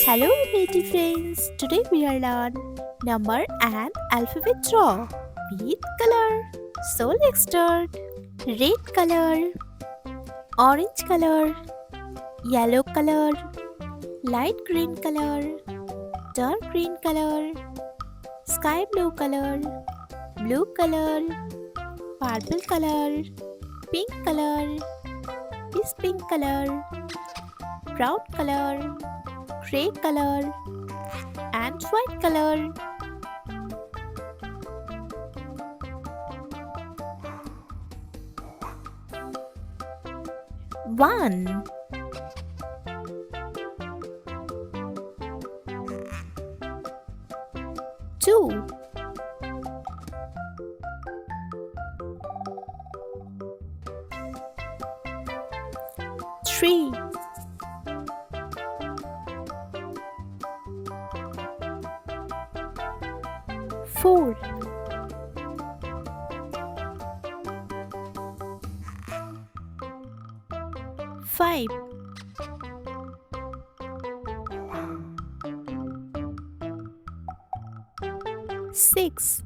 Hello, beauty friends. Today we are learn number and alphabet draw with color. So let's start. Red color, orange color, yellow color, light green color, dark green color, sky blue color, blue color, purple color, pink color, this pink color, brown color, gray color, and white color. One, two, three, four, five, six,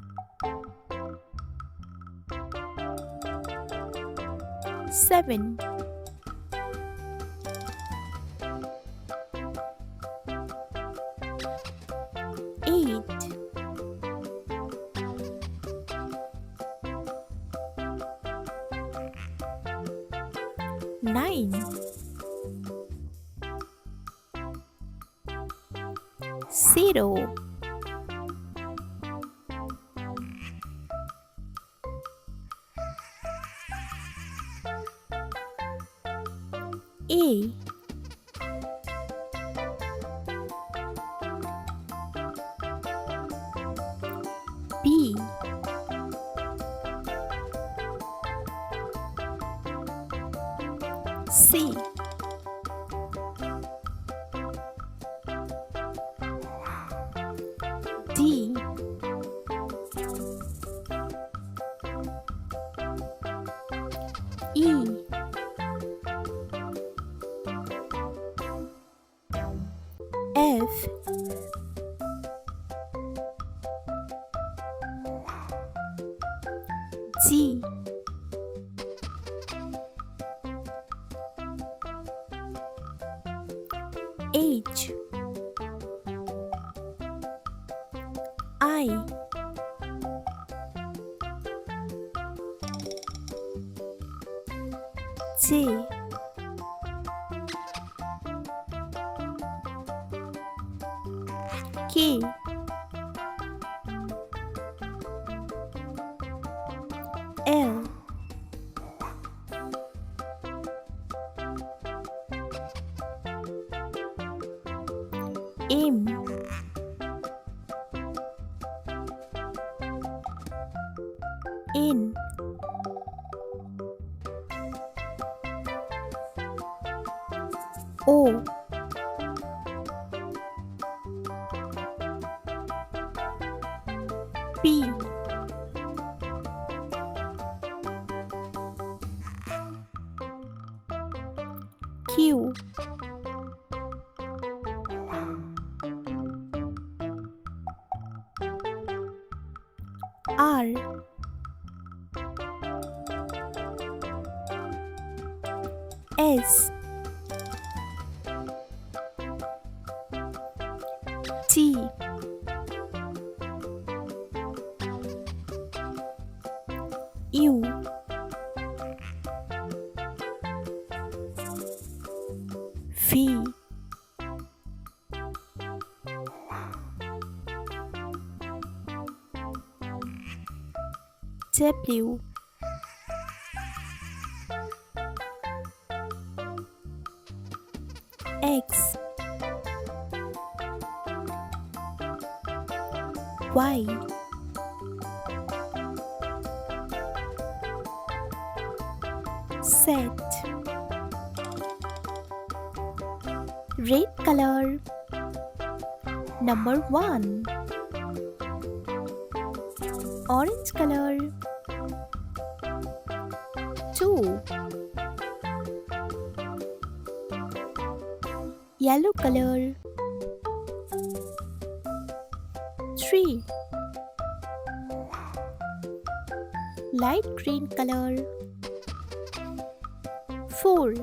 seven, eight, nine, 0, 8, B, C, D, E, F, G, H, I, J, K, L, M, N, O, P, Q, R, S, T, U, V, W, X, Y, Z. Red color, number 1. Orange color, 2. Yellow color, 3. Light green color. 4.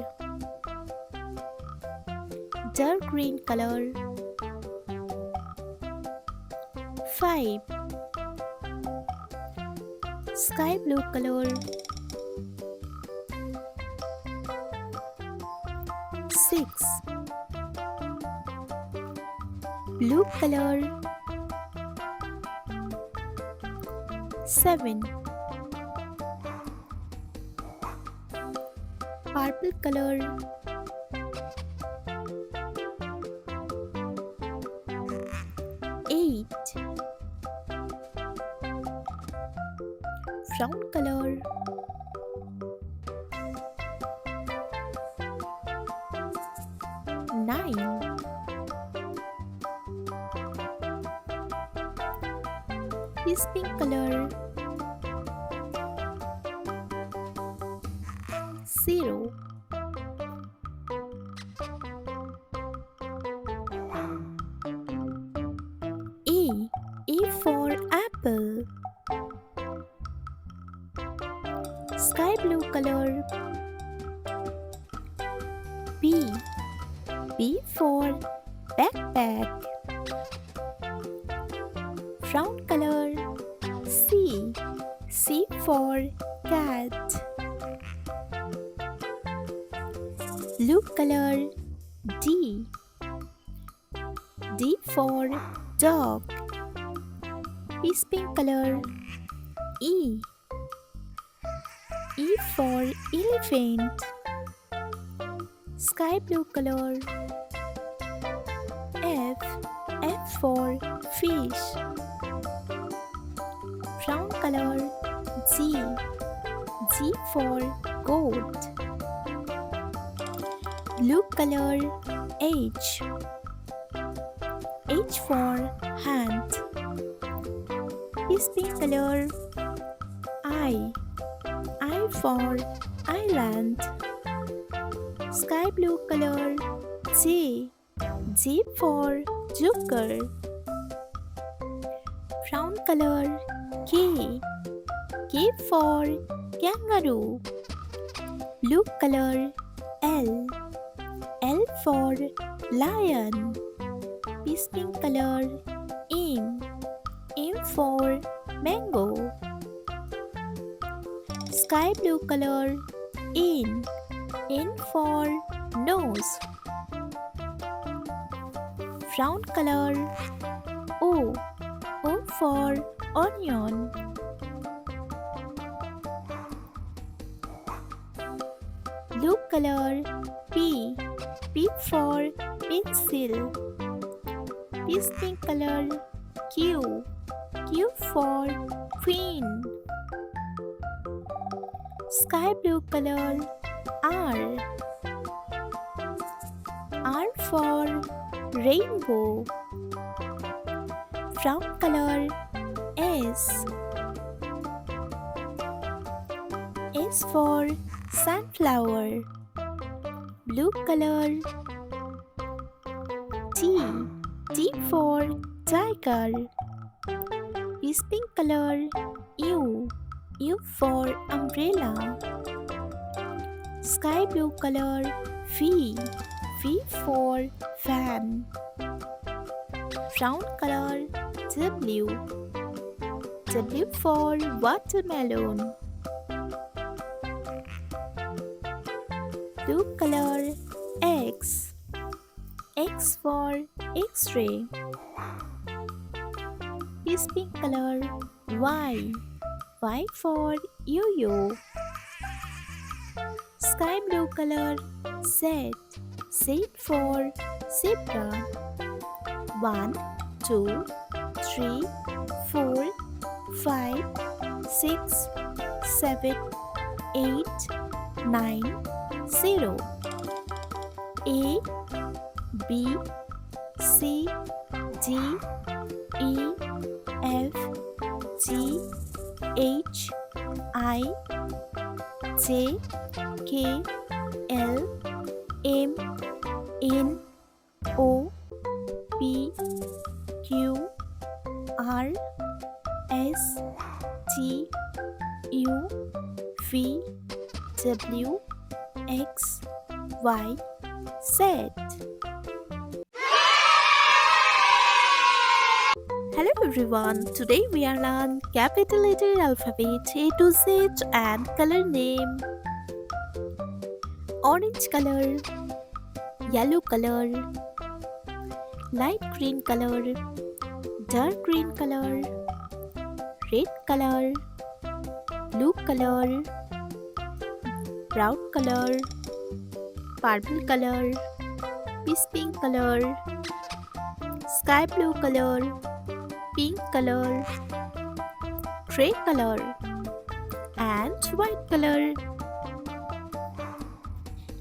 Dark green color. 5. Sky blue color. 6. Blue color. 7. Purple color. 8. Brown color. 9. This pink color. 0. A for apple. Sky blue color. B for backpack. Brown color. C for cat. Blue color. D for dog. This pink color. E for elephant. Sky blue color. F for fish. Brown color. G for goat. Blue color. H for hand. This pink color. I for island. Sky blue color. J for joker. Brown color. K for kangaroo. Blue color. L for lion. This pink color. M for mango. Sky blue color. N for nose. Brown color. O for onion. Blue color. P for pencil. This pink color. Q for queen. Sky blue color. R for rainbow. Brown color. S for sunflower. Blue color. T for tiger. This pink color. U for umbrella. Sky blue color. V for fan. Brown color. W for watermelon. Blue color. X for X-ray. This pink color. Y for yo-yo. Sky blue color. Z for zebra. 1 2 3 4 5 6 7 8 9 0. A B C D E F G H I J K L M N O P Q R S T U V W X Y Z. Hello everyone, today we are on capital letter alphabet A to Z and color name. Orange color, yellow color, light green color, dark green color, red color, blue color, brown color, purple color, peach pink color, sky blue color, pink color, gray color, and white color.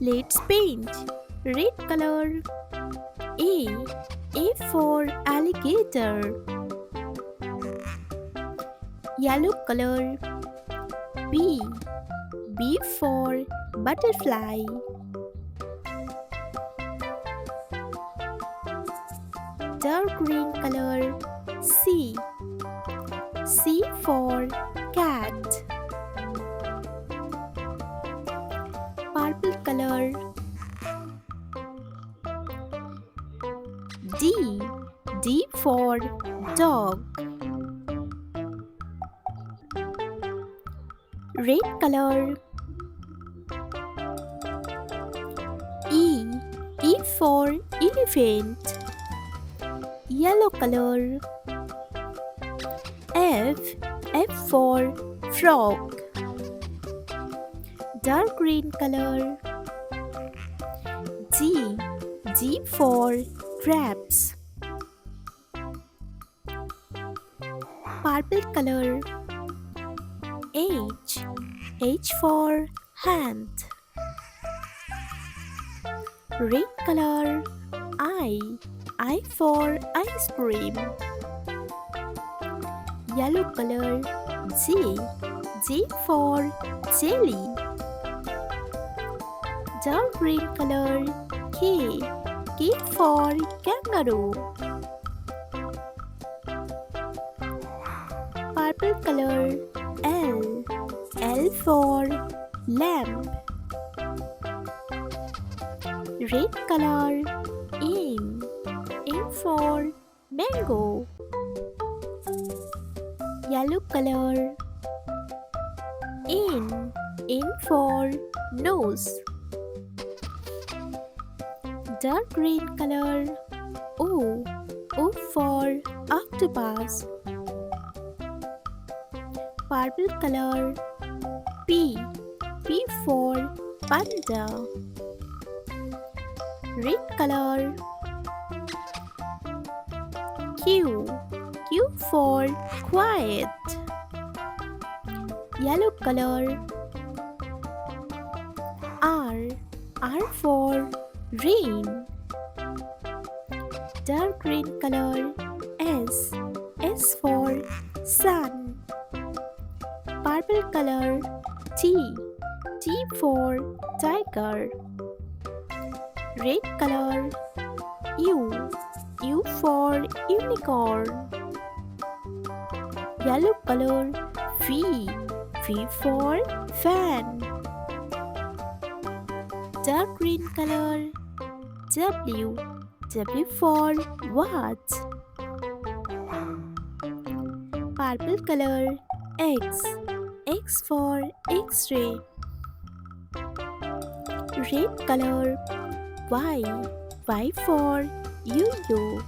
Let's paint. Red color. A for alligator. Yellow color. B for butterfly. Dark green color. C for cat. Purple color. D for dog. Red color. E for elephant. Yellow color. F for frog. Dark green color. G for grapes. Purple color. H for hand. Red color. I for ice cream. Yellow color. J for jelly. Dark green color. K for kangaroo. Purple color. L for lamb. Red color. M for mango. Yellow color. N for nose. Dark green color. O for octopus. Purple color. P for panda. Red color. Q for quiet. Yellow color. R for rain. Dark green color. S for sun. Purple color. T for tiger. Red color. U for unicorn. Yellow color. V for fan. Dark green color. W for watch. Purple color. X for X-ray. Red color. Y for yo-yo.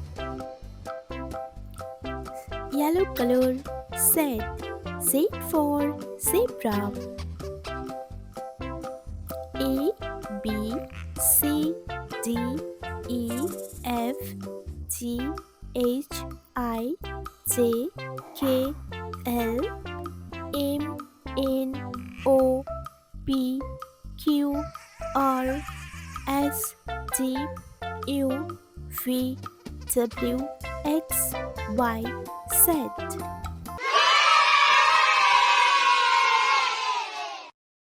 Yellow color. Z for zebra. A B C D E F G H I J K L M N O P Q R S T U V W X Y Z.